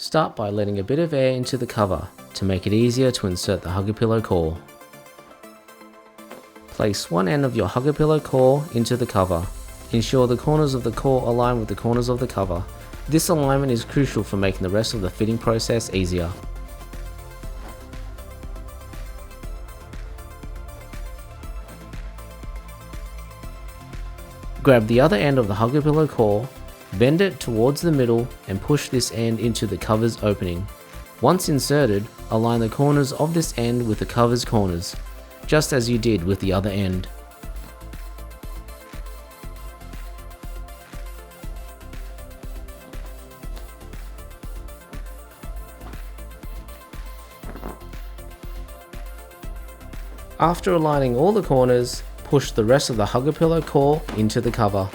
Start by letting a bit of air into the cover to make it easier to insert the Hugger Pillow core. Place one end of your Hugger Pillow core into the cover. Ensure the corners of the core align with the corners of the cover. This alignment is crucial for making the rest of the fitting process easier. Grab the other end of the Hugger Pillow core, bend it towards the middle and push this end into the cover's opening. Once inserted, align the corners of this end with the cover's corners, just as you did with the other end. After aligning all the corners, push the rest of the Hugger Pillow core into the cover.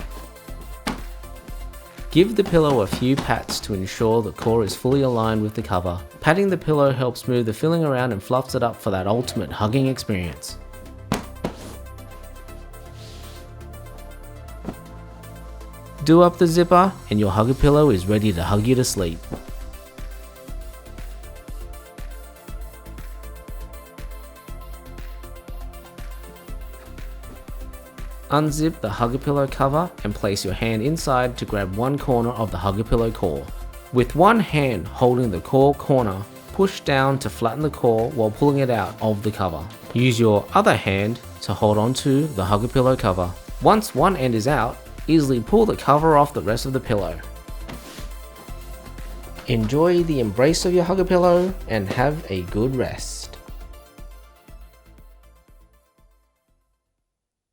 Give the pillow a few pats to ensure the core is fully aligned with the cover. Patting the pillow helps move the filling around and fluffs it up for that ultimate hugging experience. Do up the zipper and your Hugger Pillow is ready to hug you to sleep. Unzip the Hugger Pillow cover and place your hand inside to grab one corner of the Hugger Pillow core. With one hand holding the core corner, push down to flatten the core while pulling it out of the cover. Use your other hand to hold onto the Hugger Pillow cover. Once one end is out, easily pull the cover off the rest of the pillow. Enjoy the embrace of your Hugger Pillow and have a good rest.